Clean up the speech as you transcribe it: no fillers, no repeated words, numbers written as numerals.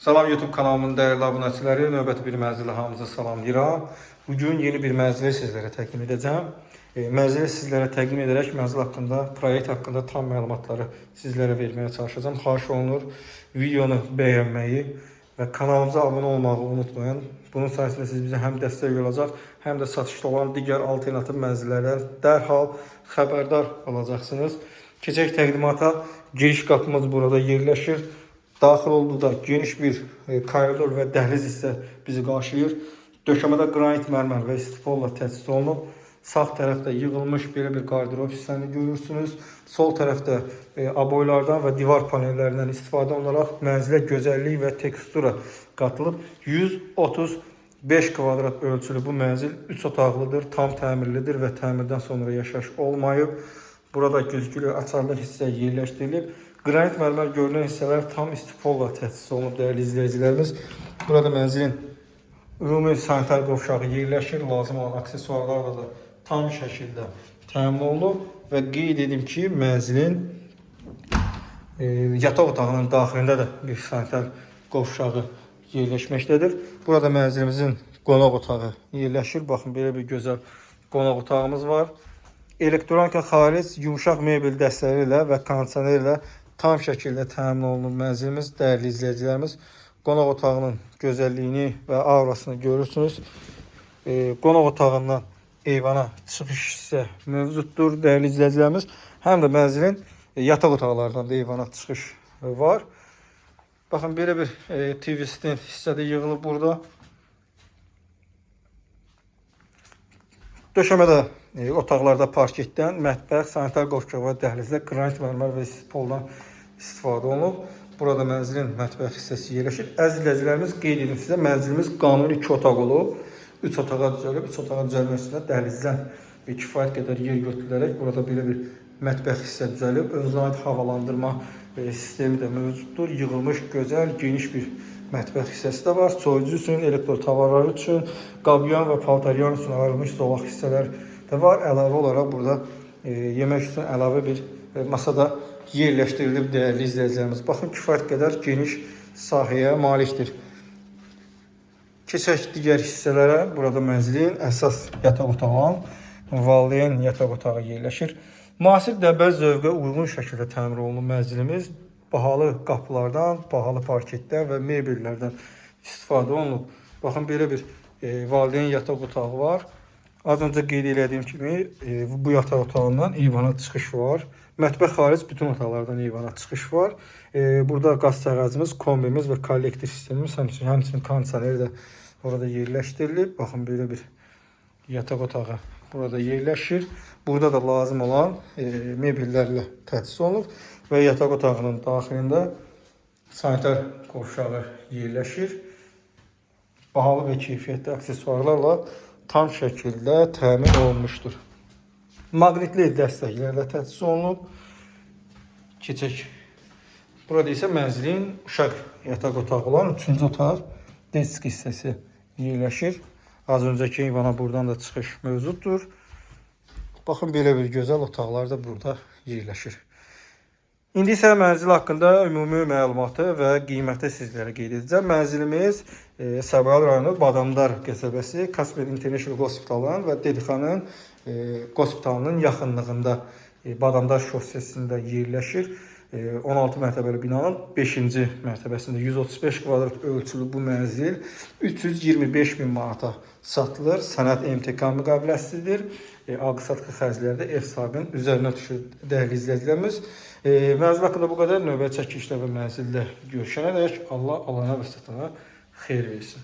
Salam YouTube kanalımın dəyərli abunəçiləri, növbəti bir mənzilə hamınızı salamlayıram. Bugün yeni bir mənzili sizlərə təqdim edəcəm. Mənzili sizlərə təqdim edərək mənzil haqqında, proyekt haqqında tam məlumatları sizlərə verməyə çalışacağım. Xahiş olunur videonu bəyənməyi və kanalımıza abunə olmağı unutmayın. Bunun sayəsində siz bizə həm dəstək olacaq, həm də satışda olan digər alternativ mənzillərdən dərhal xəbərdar olacaqsınız. Keçək təqdimata. Giriş qapımız burada yerləşir. Daxil olduqda geniş bir koridor və dəhliz hissə bizi qarşılayır. Döşəmədə qranit mərmər və istifolla təchiz olunub. Sağ tərəfdə yığılmış belə bir qardırop hissəni görürsünüz. Sol tərəfdə aboylardan və divar panellərindən istifadə olunaraq mənzilə gözəllik və tekstura qatılıb. 135 kvadrat ölçülü bu mənzil 3 otaqlıdır, tam təmirlidir və təmirdən sonra yaşayış olmayıb. Burada güzgülü açarlı hissə yerləşdirilib. Qranit mərmər görünən hissələr tam istifolla təchiz olunub, dəyərli izləyicilərimiz. Burada mənzilin ümumi sanitar qovşağı yerləşir. Lazım olan aksesuarlarla da tam şəkildə təmin olunub. Və qeyd edim ki, mənzilin yataq otağının daxilində də bir sanitar qovşağı yerləşməkdədir. Burada mənzilimizin qonaq otağı yerləşir. Baxın, belə bir gözəl qonaq otağımız var. Elektronika xaric yumuşaq mebel dəstələri ilə və kondisioner ilə tam şəkildə təmin olunub mənzilimiz. Dəyərli izləyicilərimiz, qonaq otağının gözəlliyini və aurasını görürsünüz. Qonaq otağından eyvana çıxış hissə mövcuddur, dəyərli izləyicilərimiz. Həm də mənzilin yataq otaqlarından da eyvana çıxış var. Baxın, belə bir TV stand hissədə yığılıb burada. Döşəmədə otaqlarda parketdən, mətbəx, sanitar qovşaq və dəhlizdə qranit mərmər və istipoldan istifadə olunub. Burada mənzilin mətbəx hissəsi yerləşir. Əziz izləyicilərimiz, qeyd edim sizə, mənzilimiz qanuni 2 otaq olub. 3 otağa düzəlib. 3 otağa düzəlməsində dəhlizdən kifayət qədər yer götürülərək burada belə bir mətbəx hissə düzəlib. Özünə aid havalandırma sistemi də mövcuddur. Yığılmış gözəl, geniş bir mətbəx hissəsi də var. Soyucu üçün, elektro tavarları üçün, qabyan və paltaryan üçün ayrılmış zolaq hissələr də var. Əlavə olaraq burada yemək üçün əlavə bir masada yerləşdirilib, dəyərli izləyicilərimiz. Baxın, kifayət qədər geniş sahəyə malikdir. Keçək digər hissələrə. Burada mənzilin əsas yataq otağı olan valideyn yataq otağı yerləşir. Müasir dəbəz zövqə uyğun şəkildə təmir olunub mənzilimiz. Bahalı qapılardan, bahalı parketdən və mebellərdən istifadə olunub. Baxın, belə bir valideyn yataq otağı var. Az öncə qeyd elədiyim kimi bu yataq otağından eyvana çıxış var. Mətbəx xaric bütün otaqlardan eyvana çıxış var. Burada qaz çağacımız, kombimiz və kollektiv sistemimiz, həmçinin kondisioneri də burada yerləşdirilib. Baxın, belə bir yataq otağı burada yerləşir. Burada da lazım olan mebellərlə təchiz olunub və yataq otağının daxilində sanitar qovşağı yerləşir. Bahalı və keyfiyyətli aksesuarlarla tam şəkildə təmin olunmuşdur. Maqnitli dəstəklərlə təchiz olunub. Keçək. Burada isə mənzilin uşaq yataq otağı olan 3-cü otaq desk hissəsi yerləşir. Az öncəki eyvana buradan da çıxış mövcuddur. Baxın, belə bir gözəl otaqlar da burada yerləşir. İndi isə mənzil haqqında ümumi məlumatı və qiyməti sizlərə qeyd edəcəm. Mənzilimiz Səbail rayonu Badamdar qəsəbəsi Kasper International Hospitalın və Dedixanın Hospitalının yaxınlığında Badamdar şossesində yerləşir. 16 mərtəbəli binanın 5-ci mərtəbəsində 135 kvadrat ölçülü bu mənzil 325 min manata satılır. Sənəd MTK müqaviləsidir. Alqı-satqı xərcləri də ev sahibinin üzərinə düşür, dəyərli izləyicilərimiz. Mənzil haqqında bu qədər. Növbəti çəkilişdə və mənzildə görüşənədək Allah alana və satana xeyir versin.